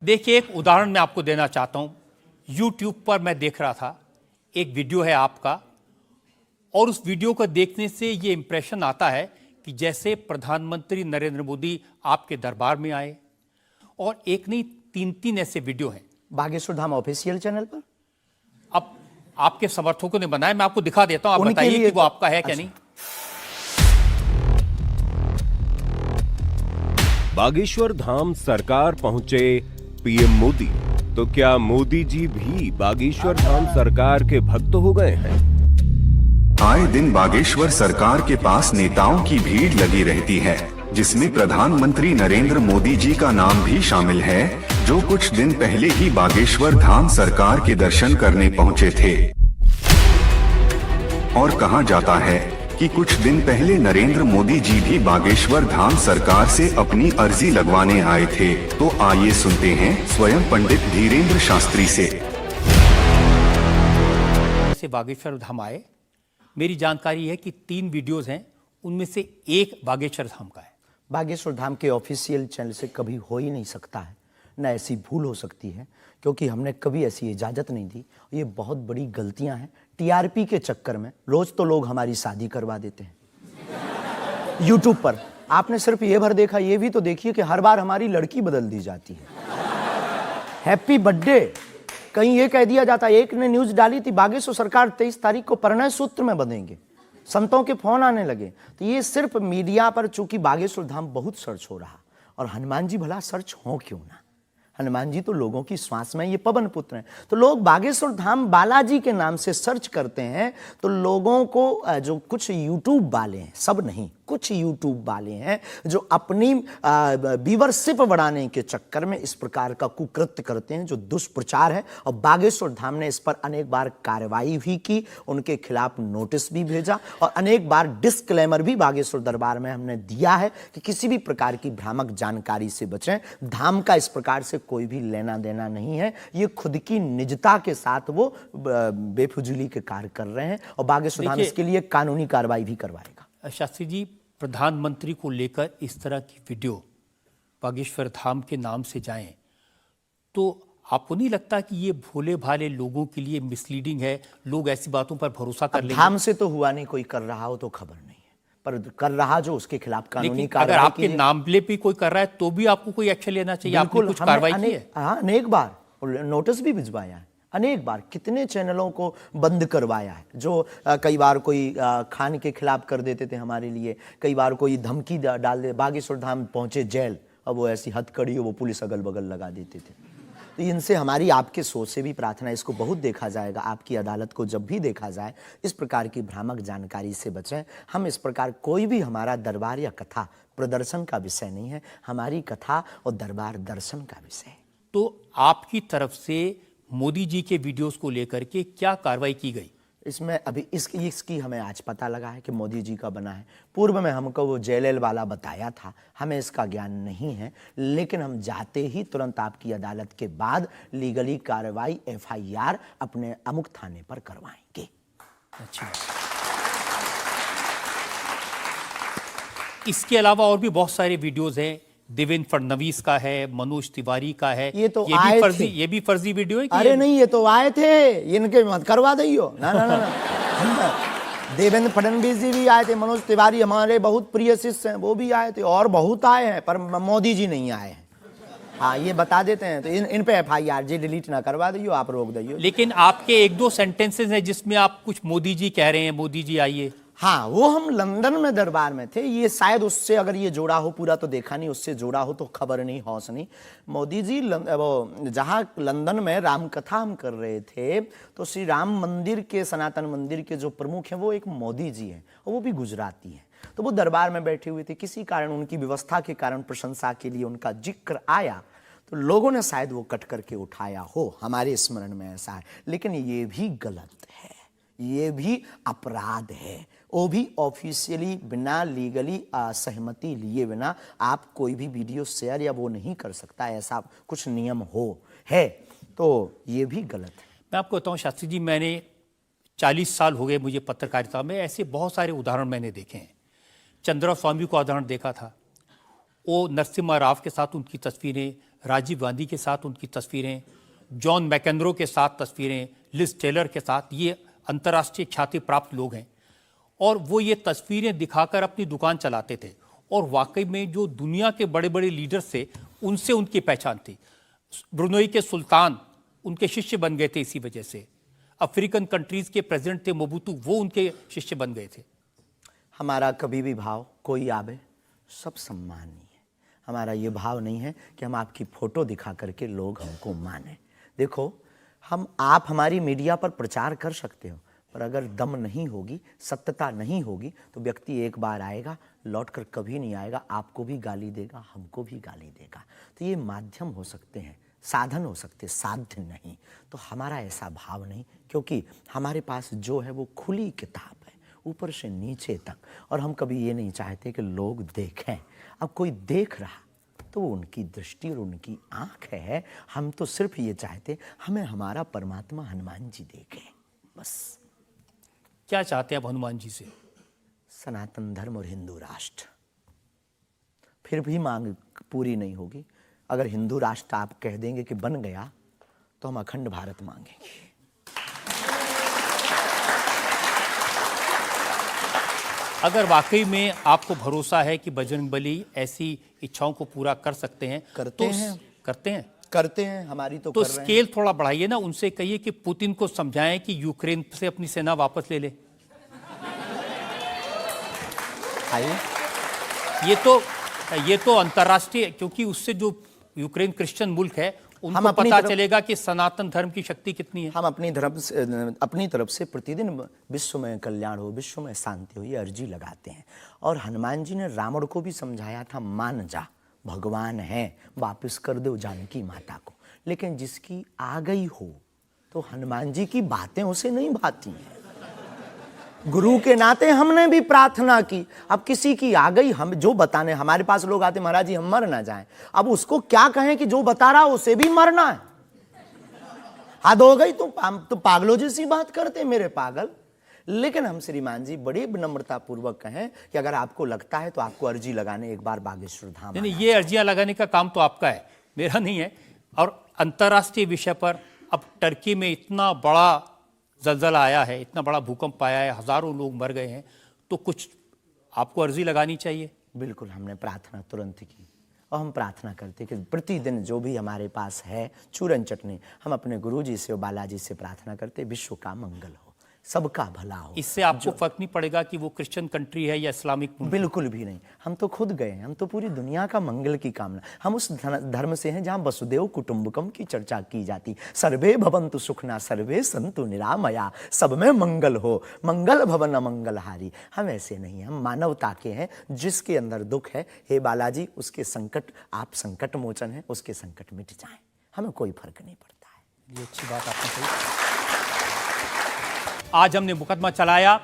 देखिए, एक उदाहरण मैं आपको देना चाहता हूं। YouTube पर मैं देख रहा था, एक वीडियो है आपका, और उस वीडियो को देखने से ये इंप्रेशन आता है कि जैसे प्रधानमंत्री नरेंद्र मोदी आपके दरबार में आए। और एक नहीं, तीन तीन ऐसे वीडियो हैं बागेश्वर धाम ऑफिशियल चैनल पर। अब आपके समर्थकों ने बनाया, मैं आपको दिखा देता हूं, आप बताइए कि वो आपका है क्या नहीं। बागेश्वर धाम सरकार पहुंचे पीएम मोदी, तो क्या मोदी जी भी बागेश्वर धाम सरकार के भक्त हो गए हैं? आए दिन बागेश्वर सरकार के पास नेताओं की भीड़ लगी रहती है, जिसमें प्रधानमंत्री नरेंद्र मोदी जी का नाम भी शामिल है, जो कुछ दिन पहले ही बागेश्वर धाम सरकार के दर्शन करने पहुंचे थे। और कहा जाता है कि कुछ दिन पहले नरेंद्र मोदी जी भी बागेश्वर धाम सरकार से अपनी अर्जी लगवाने आए थे। तो आइए सुनते हैं स्वयं पंडित धीरेन्द्र शास्त्री से। बागेश्वर धाम आए, मेरी जानकारी है कि 3 वीडियोस हैं, उनमें से एक बागेश्वर धाम का है। बागेश्वर धाम के ऑफिशियल चैनल से कभी हो ही नहीं सकता है, न ऐसी भूल हो सकती है, क्योंकि हमने कभी ऐसी इजाज़त नहीं दी। ये बहुत बड़ी गलतियां हैं। टीआरपी के चक्कर में रोज तो लोग हमारी शादी करवा देते हैं यूट्यूब पर। आपने सिर्फ ये भर देखा, ये भी तो देखिए कि हर बार हमारी लड़की बदल दी जाती है। हैप्पी बर्थडे कहीं ये कह दिया जाता है। एक ने न्यूज डाली थी, बागेश्वर सरकार 23 तारीख को परिणय सूत्र में बंधेंगे। संतों के फोन आने लगे। तो ये सिर्फ मीडिया पर, चूंकि बागेश्वर धाम बहुत सर्च हो रहा, और हनुमान जी भला सर्च हो क्यों ना। हनुमान जी तो लोगों की श्वास में, ये पवन पुत्र हैं। तो लोग बागेश्वर धाम बालाजी के नाम से सर्च करते हैं। तो लोगों को, जो कुछ यूट्यूब वाले हैं, सब नहीं, कुछ यूट्यूब वाले हैं जो अपनी व्यूअरशिप बढ़ाने के चक्कर में इस प्रकार का कुकृत्य करते हैं, जो दुष्प्रचार है। और बागेश्वर धाम ने इस पर अनेक बार कार्रवाई भी की, उनके खिलाफ नोटिस भी भेजा, और अनेक बार डिस्क्लेमर भी बागेश्वर दरबार में हमने दिया है कि किसी भी प्रकार की भ्रामक जानकारी से बचें। धाम का इस प्रकार से कोई भी लेना देना नहीं है। ये खुद की निजता के साथ वो बेफुजूली के कार्य कर रहे हैं, और बागेश्वर धाम इसके लिए कानूनी कार्रवाई भी करवाएगा। शास्त्री जी, प्रधानमंत्री को लेकर इस तरह की वीडियो बागेश्वर धाम के नाम से जाएं, तो आपको नहीं लगता कि ये भोले भाले लोगों के लिए मिसलीडिंग है? लोग ऐसी बातों पर भरोसा कर लेंगे। धाम से तो हुआ नहीं, कोई कर रहा हो तो खबर नहीं है, पर कर रहा जो, उसके खिलाफ कानूनी कार्रवाई। अगर आपके नाम पे भी कोई कर रहा है तो भी आपको कोई एक्शन लेना चाहिए। आपने कुछ कार्रवाई की है? हाँ, अनेक बार नोटिस भी भिजवाया है, अनेक बार कितने चैनलों को बंद करवाया है। जो कई बार कोई खान के खिलाफ कर देते थे हमारे लिए, कई बार कोई धमकी डाल दे। बागेश्वर धाम पहुंचे जेल, अब वो ऐसी हथकड़ी हो, वो पुलिस अगल बगल लगा देते थे। तो इनसे हमारी, आपके सोच से भी प्रार्थना, इसको बहुत देखा जाएगा। आपकी अदालत को जब भी देखा जाए, इस प्रकार की भ्रामक जानकारी से बचें। हम इस प्रकार, कोई भी हमारा दरबार या कथा प्रदर्शन का विषय नहीं है। हमारी कथा और दरबार दर्शन का विषय है। तो आपकी तरफ से मोदी जी के वीडियोस को लेकर के क्या कार्रवाई की गई? इसमें अभी इसकी हमें आज पता लगा है कि मोदी जी का बना है। पूर्व में हमको वो जेएलएल वाला बताया था, हमें इसका ज्ञान नहीं है। लेकिन हम जाते ही तुरंत आपकी अदालत के बाद लीगली कार्रवाई, एफआईआर अपने अमुक थाने पर करवाएंगे। अच्छा, इसके अलावा और भी बहुत सारे वीडियोस हैं। देवेंद्र फडणवीस का है, मनोज तिवारी का है। ये तो ये भी फर्जी वीडियो है कि? अरे नहीं, ये तो आए थे, इनके मत करवा दियो ना ना ना। देवेंद्र फडणवीस जी भी आए थे, मनोज तिवारी हमारे बहुत प्रिय शिष्य हैं, वो भी आए थे, और बहुत आए हैं, पर मोदी जी नहीं आए हैं। हाँ, ये बता देते हैं। तो इन पे एफआईआर जी डिलीट ना करवा दियो, आप रोक दियो। लेकिन आपके 1-2 सेंटेंसेस हैं जिसमें आप कुछ मोदी जी कह रहे हैं, मोदी जी आइए। हाँ, वो हम लंदन में दरबार में थे, ये शायद उससे अगर ये जोड़ा हो, पूरा तो देखा नहीं, उससे जोड़ा हो तो खबर नहीं, हौस नहीं। मोदी जी वो जहाँ लंदन में राम कथा हम कर रहे थे, तो श्री राम मंदिर के, सनातन मंदिर के जो प्रमुख हैं, वो एक मोदी जी हैं, और वो भी गुजराती हैं। तो वो दरबार में बैठे हुए थे, किसी कारण, उनकी व्यवस्था के कारण, प्रशंसा के लिए उनका जिक्र आया, तो लोगों ने शायद वो कट करके उठाया हो, हमारे स्मरण में ऐसा है। लेकिन ये भी गलत है, ये भी अपराध है। वो भी ऑफिशियली, बिना लीगली सहमति लिए बिना आप कोई भी वीडियो शेयर या वो नहीं कर सकता, ऐसा कुछ नियम है, तो ये भी गलत है। मैं आपको बताऊं शास्त्री जी, मैंने 40 साल हो गए मुझे पत्रकारिता में, ऐसे बहुत सारे उदाहरण मैंने देखे हैं। चंद्रा स्वामी को उदाहरण देखा था, वो नरसिम्हा राव के साथ उनकी तस्वीरें राजीव गांधी के साथ उनकी तस्वीरें, जॉन मैकेंद्रो के साथ तस्वीरें, लिज टेलर के साथ, ये अंतर्राष्ट्रीय ख्याति प्राप्त लोग हैं और वो ये तस्वीरें दिखाकर अपनी दुकान चलाते थे और वाकई में जो दुनिया के बड़े बड़े लीडर्स थे उनसे उनकी पहचान थी। ब्रुनई के सुल्तान उनके शिष्य बन गए थे इसी वजह से। अफ्रीकन कंट्रीज के प्रेसिडेंट थे मोबुतू, वो उनके शिष्य बन गए थे। हमारा कभी भी भाव कोई आवे सब सम्मानीय है। हमारा ये भाव नहीं है कि हम आपकी फोटो दिखा करके लोग हमको माने। देखो, आप हमारी मीडिया पर प्रचार कर सकते हो, पर अगर दम नहीं होगी, सत्यता नहीं होगी, तो व्यक्ति एक बार आएगा, लौटकर कभी नहीं आएगा। आपको भी गाली देगा, हमको भी गाली देगा। तो ये माध्यम हो सकते हैं, साधन हो सकते, साध्य नहीं। तो हमारा ऐसा भाव नहीं, क्योंकि हमारे पास जो है वो खुली किताब है, ऊपर से नीचे तक। और हम कभी ये नहीं चाहते कि लोग देखें। अब कोई देख रहा तो वो उनकी दृष्टि और उनकी आंख है। हम तो सिर्फ ये चाहते हमें हमारा परमात्मा हनुमान जी देखें, बस। क्या चाहते हैं आप हनुमान जी से? सनातन धर्म और हिंदू राष्ट्र। फिर भी मांग पूरी नहीं होगी। अगर हिंदू राष्ट्र आप कह देंगे कि बन गया, तो हम अखंड भारत मांगेंगे। अगर वाकई में आपको भरोसा है कि बजरंगबली ऐसी इच्छाओं को पूरा कर सकते हैं, करते हैं, हमारी तो तो कर रहे हैं। स्केल थोड़ा बढ़ाइए ना, उनसे कहिए कि पुतिन को समझाएं कि यूक्रेन से अपनी सेना वापस ले ले। आइए, ये तो अंतर्राष्ट्रीय, क्योंकि उससे जो यूक्रेन क्रिश्चियन मुल्क है उनको पता चलेगा कि सनातन धर्म की शक्ति कितनी है। हम अपनी तरफ से प्रतिदिन विश्व में कल्याण हो, विश्व में शांति हो, ये अर्जी लगाते हैं। और हनुमान जी ने रावण को भी समझाया था, मान जा, भगवान है, वापस कर दो जानकी माता को। लेकिन जिसकी आ गई हो, तो हनुमान जी की बातें उसे नहीं भाती हैं। गुरु के नाते हमने भी प्रार्थना की। अब किसी की आ गई, हम जो बताने, हमारे पास लोग आते, महाराज जी हम मर ना जाएं। अब उसको क्या कहें कि जो बता रहा उसे भी मरना है? हद हो गई। तो पागलों जैसी बात करते मेरे पागल। लेकिन हम श्रीमान जी बड़ी विनम्रता पूर्वक कहें कि अगर आपको लगता है तो आपको अर्जी लगाने एक बार बागेश्वर धाम। नहीं, ये अर्जियां लगाने का काम तो आपका है, मेरा नहीं है। और अंतर्राष्ट्रीय विषय पर अब टर्की में इतना बड़ा जलजला आया है, इतना बड़ा भूकंप आया है, हजारों लोग मर गए हैं, तो कुछ आपको अर्जी लगानी चाहिए। बिल्कुल, हमने प्रार्थना तुरंत की। और हम प्रार्थना करते कि प्रतिदिन जो भी हमारे पास है चूरन चटनी, हम अपने गुरुजी से और बालाजी से प्रार्थना करते विश्व का मंगल हो, सबका भला हो। इससे आपको फर्क नहीं पड़ेगा कि वो क्रिश्चियन कंट्री है या इस्लामिक मुल्क? बिल्कुल भी नहीं। हम तो खुद गए हैं, हम तो पूरी दुनिया का मंगल की कामना। हम उस धर्म से हैं जहाँ वसुदेव कुटुंबकम की चर्चा की जाती। सर्वे भवन्तु सुखना सर्वे सन्तु निरामया, सब में मंगल हो, मंगल भवन अमंगलहारी। हम ऐसे नहीं हैं, हम मानवता के हैं। जिसके अंदर दुख है, हे बालाजी उसके संकट, आप संकट मोचन है, उसके संकट मिट जाएं, हमें कोई फर्क नहीं पड़ता है। ये अच्छी बात आपने कही। आज हमने मुकदमा चलाया